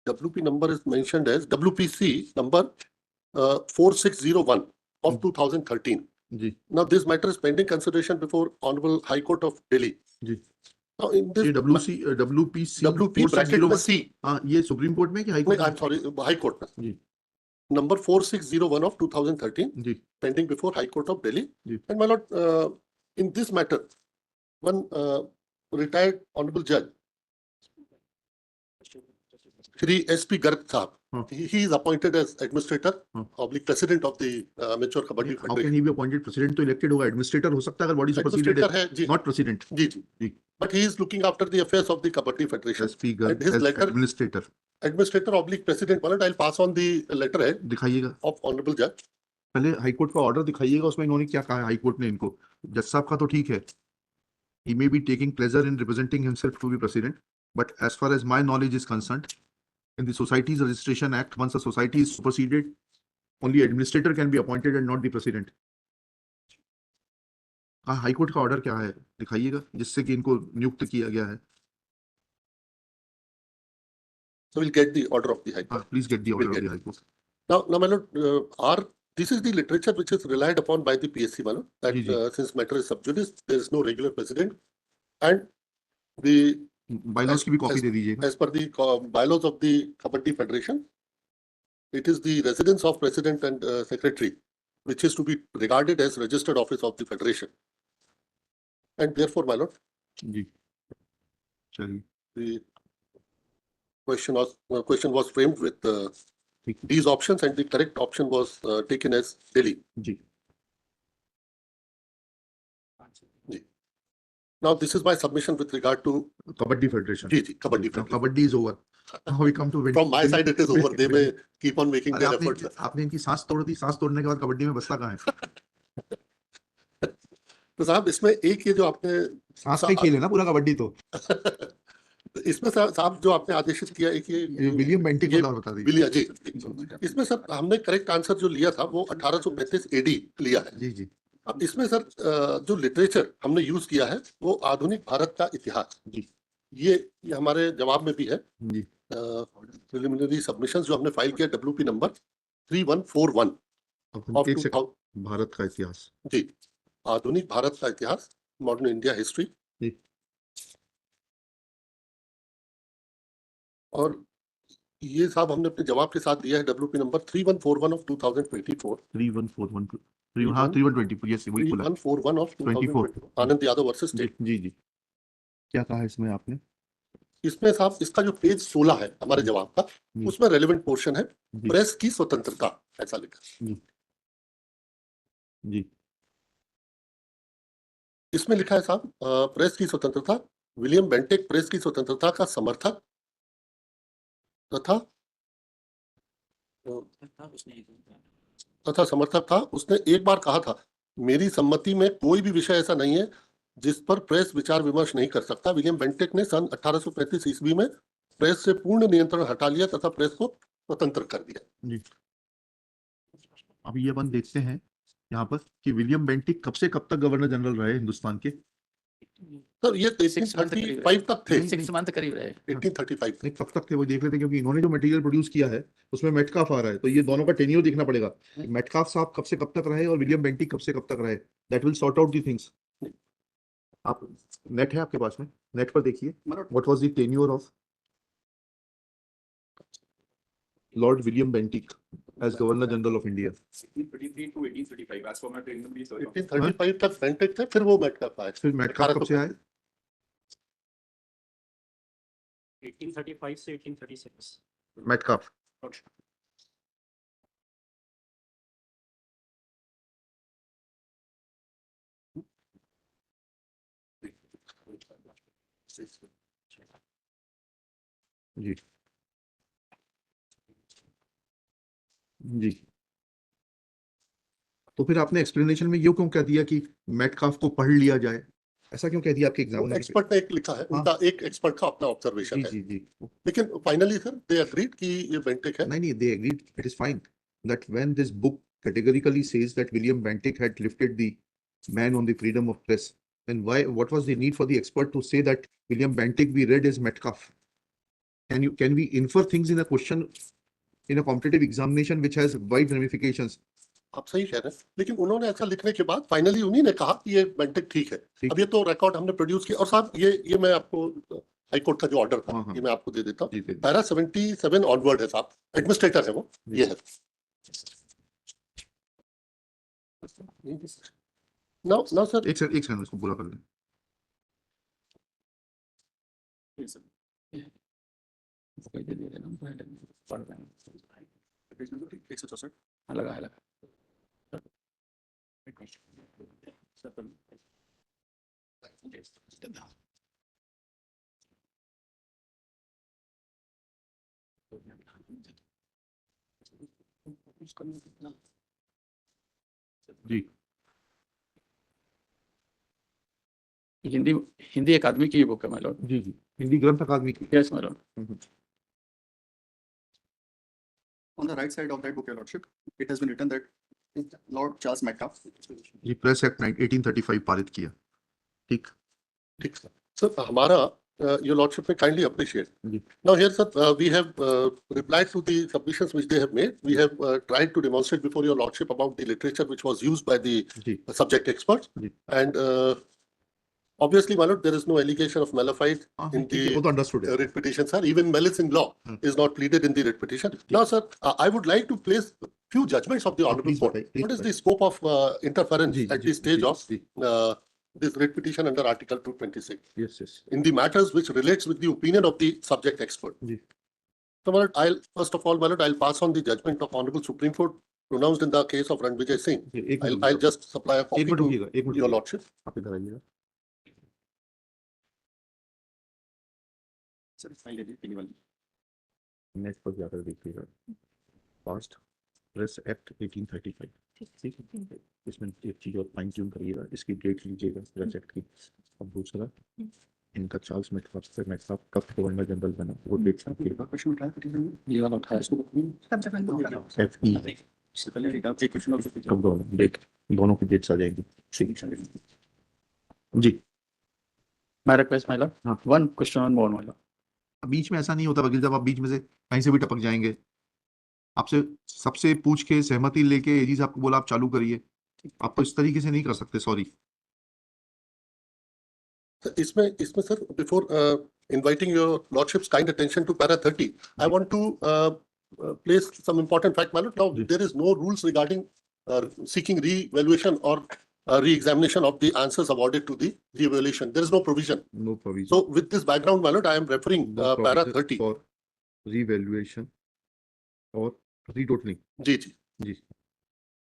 WP number is mentioned as WPC number 4601 of 2013. Ji Now this matter is pending consideration before Honorable High Court of Delhi. जी Now in this ये WPC WP bracket में 4601 C, हाँ ये supreme court में कि high court I'm sorry, High Court में. जी Number 4601 of 2013, ji pending before High Court of Delhi. Ji And my lord, in this matter, one retired honorable judge, Shri SP Garg Sahab, he is appointed as administrator, oblique president of the Amateur Kabaddi How can Federation. he be appointed president? तो elected होगा, administrator हो सकता है अगर body superseded Administrator है, है जी, not president. जी जी जी but he is looking after the affairs of the Kabaddi Federation. SP Garg And his as letter, administrator. administrator oblique president, my lord, I'll pass on the letterhead दिखाइएगा of honorable judge. पहले high court का order दिखाइएगा, उसमें इन्होंने क्या कहा है high court ने इनको. जज साहब का तो ठीक है, he may be taking pleasure in representing himself to be president, but as far as my knowledge is concerned, in the Societies Registration Act, once a society is superseded, only administrator can be appointed and not the president. High court का order क्या है दिखाइएगा जिससे कि इनको नियुक्त किया गया है. So we'll get the order of the High Court. Please get the order We'll of get the High Court. Now, my lord, this is the literature which is relied upon by the PSC, my lord, that जी, जी. since matter is sub judice, there is no regular president, and the bylaws की भी copy दे दीजिएगा. as per the bylaws of the Kabaddi Federation, it is the residence of president and secretary which is to be regarded as registered office of the federation, and therefore, my lord, जी चलिए the question was framed with ठीक. these options, and the correct option was taken as Delhi. जी Now, this is my submission with regard to kabaddi federation. Kabaddi Federation. Kabaddi is over. Now we come to From my side, it is over. They may keep on making their efforts. आपने इनकी सांस तोड़ दी, सांस तोड़ने के बाद कबड्डी में बसता कहाँ है? तो साहब इसमें एक ये जो आपने सांस का खेल है ना पूरा कबड्डी तो. इसमें साहब जो आपने आदेशित किया एक ये विलियम बेंटिक ये का बता दीजिए. विलिया जी, इसमें सर हमने करेक्ट आंसर जो लिया था वो 1835 AD लिया है. जी जी अब इसमें सर जो लिटरेचर हमने यूज किया है वो आधुनिक भारत का इतिहास. जी ये हमारे जवाब में भी है. जी प्रिलिमिनरी सबमिशंस जो हमने फाइल किया WP नंबर 3141 of एक 2000. सेकंड. भारत का इतिहास. जी, आधुनिक भारत का इतिहास, मॉडर्न इंडिया हिस्ट्री. जी और ये साहब हमने अपने जवाब के साथ दिया है WP नंबर 3141 of 2024. 3141 हाँ 3120 यस वही बोला. 3141 of 24. 2024. आनंद यादव वर्सेस जी स्टेट. जी जी क्या कहा है इसमें आपने? इसमें साहब इसका जो पेज 16 है हमारे जवाब का, जी. उसमें रेलेवेंट पोर्शन है जी प्रेस की स्वतंत्रता, ऐसा लिखा. जी जी इसमें लिखा है साहब प्रेस की स्वतंत्रता, विलियम बेंटिक प्रेस की स्वतंत्रता का समर्थक तथा समर्थक था. उसने एक बार कहा था, मेरी सम्मति में कोई भी विषय ऐसा नहीं है जिस पर प्रेस विचार विमर्श नहीं कर सकता. विलियम बेंटिक ने सन 1835 ईस्वी में प्रेस से पूर्ण नियंत्रण हटा लिया तथा प्रेस को स्वतंत्र कर दिया. जी अभी ये अपन देखते हैं यहाँ पर कि विलियम बेंटिक कब से कब तक गवर्नर जनरल रहे हिंदुस्तान के? सर ये 1835 तक थे. 6 मंथ करीब रहे. 1835 नहीं कब तक थे वो देख लेते हैं क्योंकि इन्होंने जो मटेरियल प्रोड्यूस किया है उसमें मेटकाफ आ रहा है तो ये दोनों का टेन्योर देखना पड़ेगा. मेटकाफ साहब कब से कब तक रहे और विलियम बेंटिक कब से कब तक रहे. That will sort out the things. आप नेट है आपके पास में, नेट पर देखिए what was the tenure of Lord William Bentinck as Governor General of India. 1833 to 1835 as per my training. 1835 तक बेंटिक थे, फिर वो मेटकाफ आए. फिर मेटकाफ कब से आए? 1835 से 1836. मेटकाफ जी जी तो फिर आपने एक्सप्लेनेशन में ये क्यों कह दिया कि मेटकाफ को पढ़ लिया जाए, ऐसा क्यों कह दिया आपके एग्जाम में? एक्सपर्ट ने एक लिखा है, उनका एक एक्सपर्ट का अपना ऑब्जर्वेशन है. जी जी लेकिन फाइनली सर दे एग्रीड कि ये बेंटिक है. नहीं they agreed, it is fine that when this book categorically says that William Bentinck had lifted the ban on the freedom of press, then what was the need for the expert to say that William Bentinck be read as Metcalfe? can we infer things in a question in a competitive examination which has wide ramifications? आप सही कह रहे हैं, लेकिन उन्होंने ऐसा लिखने के बाद फाइनली उन्हीं ने कहा कि ये बेंटेक ठीक है। ठीक। अब ये तो रिकॉर्ड हमने प्रोड्यूस किया, और साहब ये मैं आपको हाई कोर्ट का जो ऑर्डर था, हाँ। ये मैं आपको दे देता हूँ। जी, जी। पैरा 77 ऑनवर्ड है साहब, एडमिनिस्ट्रेटर है वो, ये है। नाउ सर, एक सेकंड उसको पूरा कर लें। Yes, sir. पढ़ रहे हैं। एक सौ चौसठ लगा जी, हिंदी अकादमी की बुक है माय लॉर्ड। जी, हिंदी ग्रंथ अकादमी की। Yes my Lord. On the right side of that book, Your Lordship, it has been written that Lord Charles Metcalfe. जी, प्रेस एक्ट 1835 पारित किया। ठीक। ठीक सर, हमारा your lordship may kindly appreciate. Ji. Now here sir, we have replied to the submissions which they have made. We have tried to demonstrate before your lordship about the literature which was used by the ji, subject experts. Ji. And obviously, my lord, there is no allegation of malafide हाँ, in ठीक है, वो the तो understood है। writ petition, sir. Even malice in law Hmm. is not pleaded in the writ petition. Now, sir, I would like to place few judgments of the honorable please court. बताइए, please What is the scope of interference ji, at ji, the stage ji, of ji. this writ petition under Article 226 Yes, yes। in the matters which relates with the opinion of the subject expert? Ji. So, my lord, I'll first of all, my lord, I'll pass on the judgment of honorable Supreme Court pronounced in the case of Ranvijay Singh. जी, एक minute I'll just supply a copy एक minute to रुकिएगा, एक minute your रुकिएगा। lordship. आप इधर आइएगा। Sir file edit वाली net पर जाकर देखिएगा। Fast press act 1835। ठीक है, इसमें एक चीज और फाइन ट्यून करिएगा, इसकी डेट लीजिएगा प्रेस एक्ट की। अब दूसरा, इनका चार्ल्स मेटकाफ कब गवर्नर जनरल बना, वो डेट लिखिएगा। ये वाला उठाया इसको FE इससे पहले एक क्वेश्चन और कब गवर्नर, डेट दोनों की डेट्स आ जाएंगी। ठीक है जी। माय रिक्वेस्ट माय लॉर्ड, हाँ। One question on more my lord. बीच में ऐसा नहीं होता वकील साहब, आप बीच में से कहीं से भी टपक जाएंगे। आपसे सबसे पूछ के सहमति लेके एजी साहब को बोला आप चालू करिए, आप तो इस तरीके से नहीं कर सकते। सॉरी। इसमें sir, before inviting your lordship's kind attention to para 30, I want to place some important fact, my lord. Now, Ji. there is no rules regarding seeking re-evaluation or re-examination of the answers awarded to the re-evaluation. There is no provision. No provision So, with this background, my lord, I am referring para 30. For revaluation और retotalling. जी जी जी।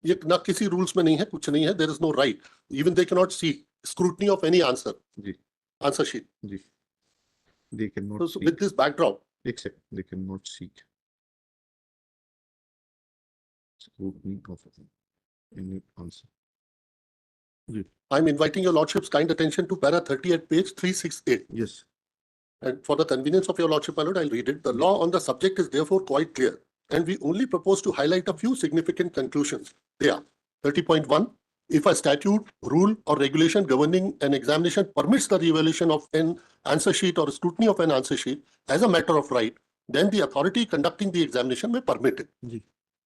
ये ना किसी rules में नहीं है, कुछ नहीं है. There is no right. Even they cannot seek scrutiny of any answer. जी। Answer sheet. जी। They cannot So, seek, with this background, एक second, they cannot seek scrutiny of any answer। I am inviting your lordship's kind attention to para 30 at page 368. Yes। And for the convenience of your lordship, my lord, I'll read it. The law on the subject is therefore quite clear, and we only propose to highlight a few significant conclusions. They are 30.1. If a statute, rule, or regulation governing an examination permits the re-evaluation of an answer sheet or scrutiny of an answer sheet as a matter of right, then the authority conducting the examination may permit it. जी।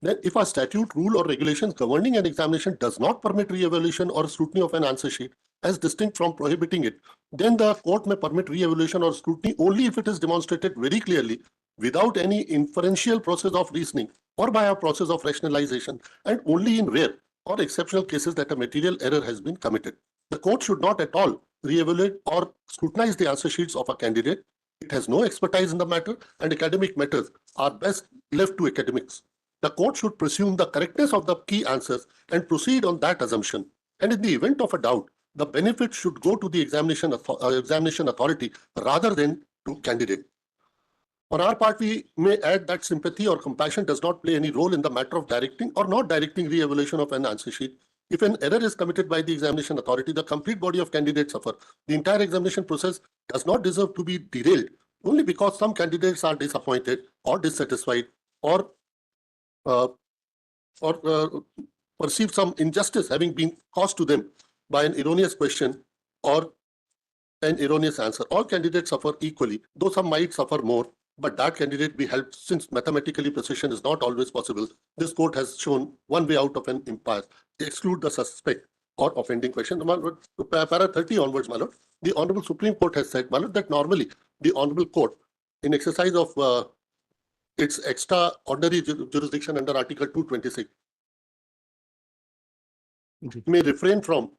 Then, if a statute, rule, or regulation governing an examination does not permit re-evaluation or scrutiny of an answer sheet as distinct from prohibiting it, then the court may permit re-evaluation or scrutiny only if it is demonstrated very clearly without any inferential process of reasoning or by a process of rationalization, and only in rare or exceptional cases that a material error has been committed. The court should not at all re-evaluate or scrutinize the answer sheets of a candidate. It has no expertise in the matter, and academic matters are best left to academics. The court should presume the correctness of the key answers and proceed on that assumption. And in the event of a doubt, the benefit should go to the examination authority rather than to candidate. On our part, we may add that sympathy or compassion does not play any role in the matter of directing or not directing re-evaluation of an answer sheet. If an error is committed by the examination authority, the complete body of candidates suffer. The entire examination process does not deserve to be derailed only because some candidates are disappointed or dissatisfied or perceive some injustice having been caused to them by an erroneous question or an erroneous answer. All candidates suffer equally, though some might suffer more but that candidate be helped since mathematically precision is not always possible. This court has shown one way out of an impasse. Exclude the suspect or offending question. My lord, para 30 onwards, my lord, the Honorable Supreme Court has said, my lord, that normally the Honorable Court, in exercise of its extraordinary jurisdiction under Article 226, may refrain from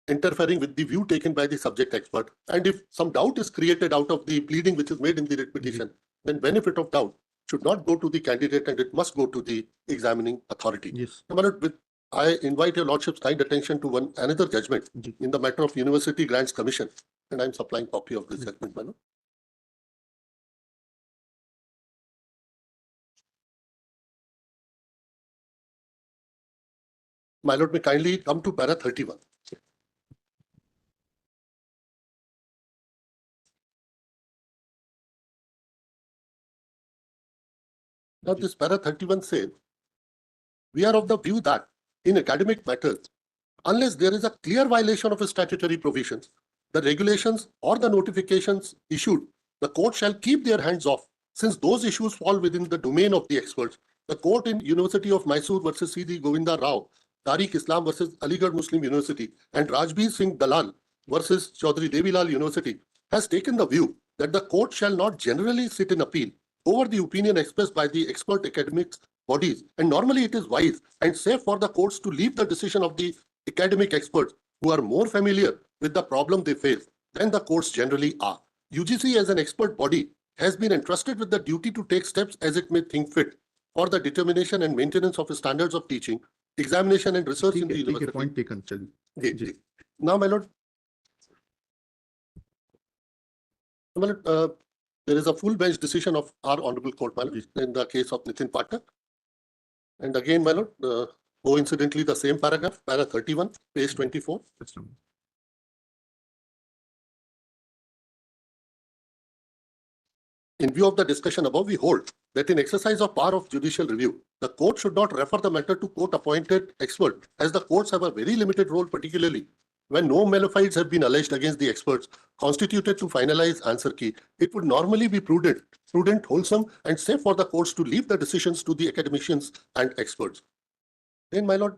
interfering with the view taken by the subject expert. And if some doubt is created out of the pleading which is made in the writ petition, then benefit of doubt should not go to the candidate and it must go to the examining authority. Yes. My lord, I invite your lordship's kind attention to another judgment Ji. in the matter of University Grants Commission, and I'm supplying copy of this judgment, my lord. My lord, may kindly come to para 31. Now, this para 31 says, we are of the view that in academic matters, unless there is a clear violation of statutory provisions, the regulations or the notifications issued, the court shall keep their hands off, since those issues fall within the domain of the experts. The court in University of Mysore versus C.D. Govinda Rao, Tariq Islam versus Aligarh Muslim University, and Rajbir Singh Dalal versus Chaudhry Devilal University has taken the view that the court shall not generally sit in appeal over the opinion expressed by the expert academic bodies, and normally it is wise and safe for the courts to leave the decision of the academic experts who are more familiar with the problem they face than the courts generally are. UGC as an expert body has been entrusted with the duty to take steps as it may think fit for the determination and maintenance of standards of teaching, examination and research in the ठीक है, university. point taken. चलिए. जी, जी. Now, my lord, there is a full bench decision of our honorable court, my lord, in the case of Nitin Pathak. And again, my lord, coincidentally, the same paragraph, para 31, page 24. That's not- In view of the discussion above, we hold that in exercise of power of judicial review, the court should not refer the matter to court-appointed expert, as the courts have a very limited role, particularly when no malefides have been alleged against the experts constituted to finalize answer key. It would normally be prudent, wholesome, and safe for the courts to leave the decisions to the academicians and experts. Then, my lord,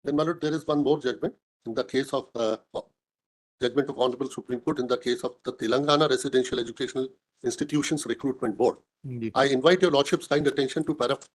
there is one more judgment in the case of judgment of Honorable Supreme Court in the case of the Telangana Residential Educational Institutions Recruitment Board. Ji. I invite your lordship's kind attention to para